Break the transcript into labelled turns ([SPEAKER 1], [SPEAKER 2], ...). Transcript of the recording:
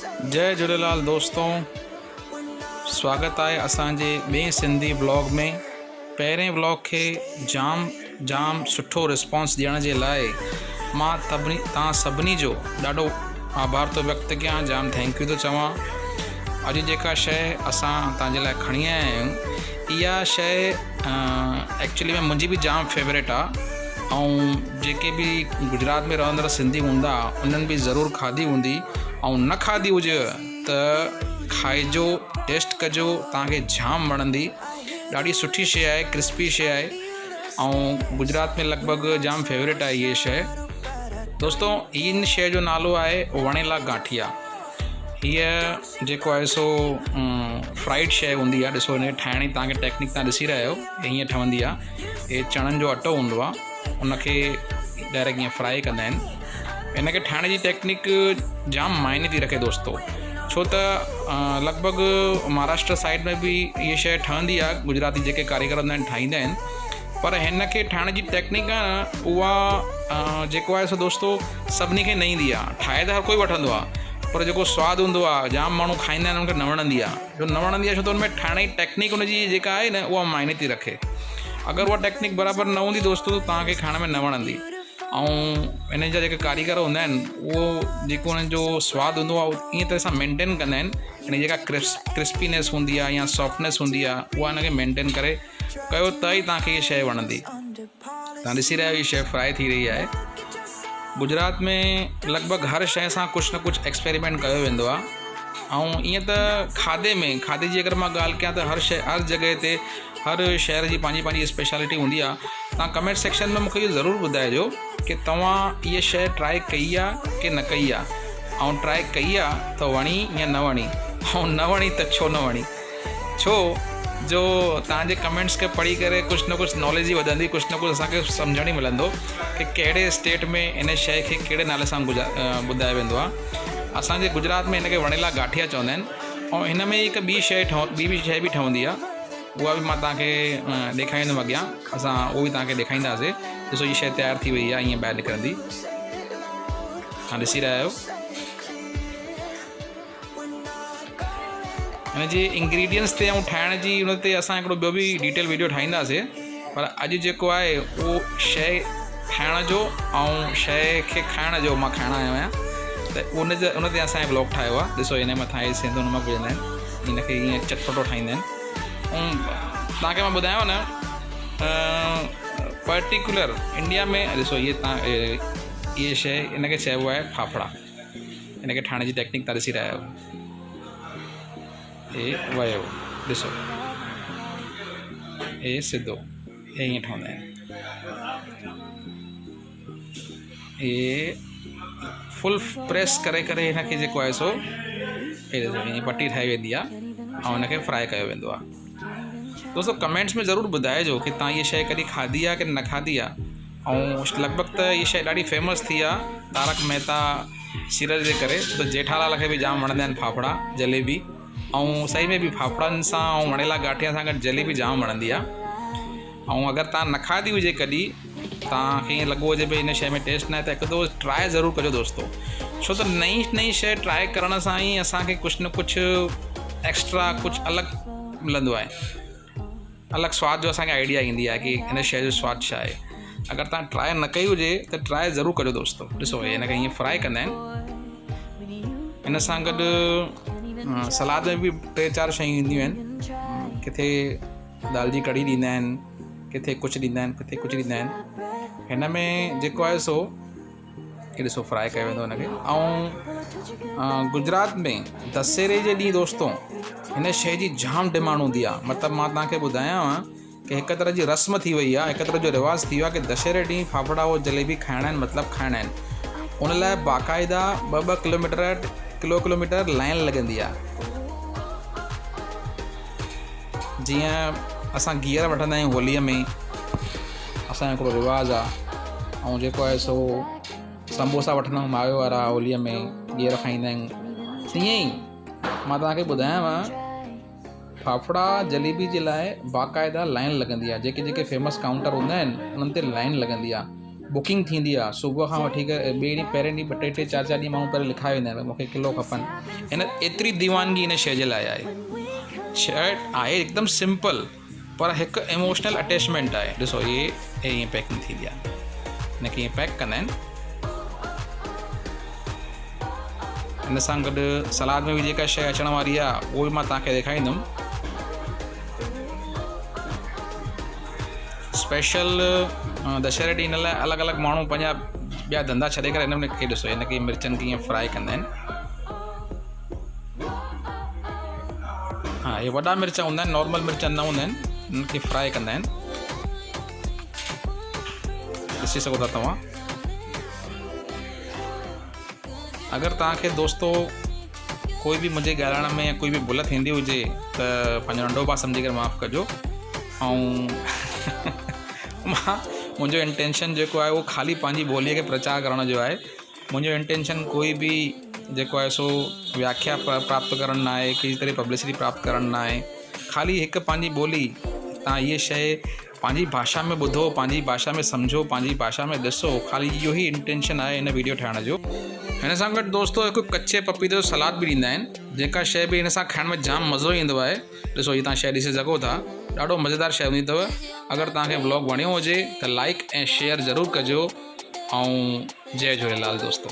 [SPEAKER 1] जय झूलेलाल दोस्तों, स्वागत है असांजे ॿिए सिंधी ब्लॉग में। पहिरें ब्लॉग के जाम सुठो रिस्पॉन्स ॾियण जे लाइ मां तव्हां सभिनी जो ॾाढो आभार थो व्यक्त कयां, जाम थैंक यू थो चवां। अॼु जेका शइ असां तव्हांजे लाइ खणी आया आहियूं, इहा शइ एक्चुअली में मुंहिंजी बि जाम फेवरेट आहे ऐं जेके बि गुजरात में रहंदड़ सिंधी हूंदा उन्हनि बि ज़रूरु खाधी हूंदी, ऐं न खाधी हुजे त खाइजो, टेस्ट कजो, तव्हांखे जाम वणंदी। ॾाढी सुठी शइ आहे, क्रिस्पी शइ आहे ऐं गुजरात में लॻभॻि जाम फेवरेट आहे इहा शइ। दोस्तों, इन शइ जो नालो आहे वणेला गांठिया। हीअ जेको आहे सो फ्राइड शइ हूंदी आहे। ॾिसो, हिन ठाहिण जी तव्हांखे टेक्निक तव्हां ॾिसी रहिया आहियो, हीअं ठहंदी आहे। हे चणनि जो अटो हूंदो आहे, उनखे डायरेक्ट ईअं फ्राई कंदा आहिनि। हिनखे ठाहिण जी टेक्निक जाम मायने थी रखे दोस्तो, छो त लॻभॻि महाराष्ट्र साइड में बि इहा शइ ठहंदी आहे। गुजराती जेके कारीगर हूंदा आहिनि ठाहींदा आहिनि, पर हिन खे ठाहिण जी टेक्निक आहे उहा जेको आहे सो दोस्तो सभिनी खे न ईंदी आहे। ठाहे त हर कोई वठंदो आहे, पर जेको सवादु हूंदो आहे जाम माण्हू खाईंदा आहिनि, उनखे न वणंदी आहे। जो न वणंदी आहे छो त हुनमें ठाहिण जी टेक्निक हुनजी जेका आहे न उहा मायने थी रखे। अगरि उहा टेक्निक बराबरि न हूंदी दोस्तो त तव्हांखे खाइण में न वणंदी। ऐं हिन जा जेके कारीगर हूंदा आहिनि, उहो जेको हुननि जो सवादु हूंदो आहे ईअं तरह सां मेंटेन कंदा आहिनि। हिन जेका क्रिस्पीनेस हूंदी आहे या सॉफ्टनेस हूंदी आहे, उहा हिनखे मेंटेन करे कयो त ई तव्हांखे इहा शइ वणंदी। तव्हां ॾिसी रहिया आहियो, इहा शइ फ्राई थी रही आहे। गुजरात में लॻभॻि हर शइ सां कुझु न कुझु एक्सपेरिमेंट कयो वेंदो आहे। ऐं ईअं त खाधे जी अगरि मां ॻाल्हि कयां त हर जॻह ते हर शहर जी पंहिंजी पंहिंजी स्पेशलिटी हूंदी आहे। तव्हां कमेंट सेक्शन में मूंखे इहो ज़रूरु ॿुधाइजो कि तव्हां इहा शइ ट्राई कई आहे कि न कई आहे, ऐं ट्राई कई आहे त वणी या न वणी, ऐं न वणी त छो न वणी। छो जो तव्हांजे कमेंट्स खे पढ़ी करे कुझु न कुझु नॉलेज ई वधंदी, कुझु न कुझु असांखे सम्झण ई मिलंदो कि कहिड़े स्टेट में इन शइ खे कहिड़े नाले सां ॿुधायो वेंदो आहे। असांजे गुजरात में हिनखे वणेला गांठिया चवंदा आहिनि। ऐं हिन में हिकु ॿी शइ बि ठहंदी आहे, उहा बि मां तव्हांखे ॾेखारींदुमि अॻियां। असां उहो बि तव्हांखे ॾेखारींदासीं। ॾिसो, हीअ शइ तयारु थी वई आहे, ईअं ॿाहिरि निकिरंदी, तव्हां ॾिसी रहिया आहियो। हिन जे इंग्रीडियंट्स ते ऐं ठाहिण जी उन ते असां हिकिड़ो ॿियो बि डिटेल वीडियो ठाहींदासीं, पर अॼु जेको आहे उहो शइ ठाहिण जो ऐं शइ खे खाइण जो मां खाइण आयो आहियां, त उन ते असांजो ब्लॉग ठाहियो आहे। ॾिसो, हिन मथां इहे सिंधू नमक विझंदा आहिनि, हिनखे ईअं चटपटो ठाहींदा आहिनि। ऐं तव्हांखे मां ॿुधायांव न, पर्टिकुलर इंडिया में ॾिसो, इहे शइ हिनखे चइबो आहे फाफड़ा। हिनखे ठाहिण जी टेक्निक तव्हां ॾिसी रहिया आहियो। हे वियो, ॾिसो, हे सिधो, हे ईअं ठहंदा आहिनि। हे फुल प्रेस करे हिनखे जेको आहे सो हे पटी ठाही वेंदी आहे ऐं हिनखे फ्राई कयो वेंदो आहे। दोस्तों, कमेंट्स में ज़रूरु ॿुधाइजो कि तव्हां इहा शइ कॾहिं खाधी आहे कि न खाधी आहे। ऐं लॻभॻि त इहा शइ ॾाढी फेमस थी आहे तारक मेहता सीरियल जे करे, त जेठालाल खे बि जाम वणंदा आहिनि फाफड़ा, जलेबी। ऐं सही में बि फाफड़नि सां ऐं वणेला गांठिया सां गॾु जलेबी जाम वणंदी आहे। ऐं अगरि तव्हां न खाधी हुजे कॾहिं, तव्हांखे ईअं लॻो हुजे भई हिन शइ में टेस्ट न आहे, त हिकु दफ़ो ट्राए ज़रूरु कजो दोस्तो। छो त नई शइ ट्राए करण सां ई असांखे कुझु न कुझु एक्स्ट्रा, कुझु अलॻि मिलंदो आहे। अलॻि सवाद जो असांखे आइडिया ईंदी आहे कि हिन शइ जो सवादु छा आहे। अगरि तव्हां ट्राए न कई हुजे त ट्राए ज़रूरु कजो दोस्तो। ॾिसो, हिनखे ईअं फ्राई कंदा आहिनि। हिन सां गॾु सलाद में बि 3-4 शयूं ईंदियूं आहिनि। किथे दाल जी कढ़ी ॾींदा आहिनि, किथे कुझु ॾींदा आहिनि, किथे कुझु ॾींदा आहिनि। हिन में जेको आहे सो ॾिसो फ्राई कयो वेंदो हिनखे। ऐं गुजरात में दशहरे जे ॾींहुं दोस्तो हिन शइ जी जाम डिमांड हूंदी आहे। मतिलबु मां तव्हांखे ॿुधायांव कि हिकु तरह जी रस्म थी वई आहे, हिकु तरह जो रिवाज़ थी वियो आहे कि दशहरे ॾींहुं फाफड़ा और जलेबी खाइणा आहिनि, मतिलबु खाइणा आहिनि। उन लाइ बाक़ाइदा 2-2 किलोमीटर लाइन लॻंदी आहे। जीअं असां गिहर वठंदा आहियूं होलीअ में, असांजो हिकिड़ो रिवाज़ु आहे। ऐं जेको आहे सो समोसा वठंदा आहियूं मावे वारा होलीअ में, गिहर खाईंदा आहियूं। तीअं ई मां तव्हांखे ॿुधायांव, फाफड़ा जलेबी जे लाइ बाक़ाइदा लाइन लॻंदी आहे। जेके फेमस काउंटर हूंदा आहिनि उन्हनि ते लाइन लॻंदी आहे। बुकिंग थींदी आहे सुबुह खां वठी करे ॿिए ॾींहुं पहिरें ॾींहुं 2-4 ॾींहं माण्हू पहिरियों लिखाए वेंदा आहिनि मूंखे किलो खपनि। इन एतिरी दीवानगी इन शइ जे लाइ आहे। शइ आहे हिकदमि सिंपल पर हिकु इमोशनल अटैचमेंट आहे। ॾिसो इहे ईअं पैकिंग थींदी आहे, हिनखे ईअं पैक कंदा आहिनि। हिन सां गॾु सलाद में बि जेका शइ अचण वारी आहे उहो बि मां तव्हांखे ॾेखारींदुमि। स्पेशल दशहरे ॾींहं हिन लाइ अलॻि अलॻि माण्हू पंहिंजा ॿिया धंधा छॾे करे हिन में खे ॾिसो हिनखे मिर्चनि खे ईअं फ्राई कंदा आहिनि। हा इहे वॾा मिर्च हूंदा आहिनि, नॉर्मल मिर्च न हूंदा आहिनि, हिनखे फ्राई कंदा आहिनि। ॾिसी सघो था तव्हां। अगरि तव्हांखे दोस्तो कोई बि मुंहिंजे ॻाल्हाइण में कोई बि भुल थींदी हुजे त पंहिंजो नंढो भाउ सम्झी करे माफ़ु कजो। ऐं मुंहिंजो इंटेंशन जेको आहे उहो ख़ाली पंहिंजी ॿोलीअ खे प्रचार करण जो आहे। मुंहिंजो इंटेंशन कोई बि जेको आहे सो व्याख्या प्राप्त करणु न आहे, किसी तरह पब्लिसिटी प्राप्त करणु न आहे। ख़ाली हिकु पंहिंजी ॿोली तव्हां इहे शइ पंहिंजी भाषा में ॿुधो, पंहिंजी भाषा में सम्झो, पंहिंजी भाषा में ॾिसो। ख़ाली इहो ई इंटेंशन आहे हिन वीडियो ठाहिण जो। हिन सां गॾु दोस्तो हिकु कचे पपीते जो सलाद बि ॾींदा आहिनि, जेका शइ बि हिन सां खाइण में जाम मज़ो ईंदो आहे। ॾिसो हीअ तव्हां शइ ॾिसी सघो था, ॾाढो मज़ेदार शइ हूंदी अथव। अगरि तव्हांखे व्लॉग वणियो हुजे त लाइक ऐं शेयर ज़रूरु कजो। ऐं जय झूलेलाल दोस्तो।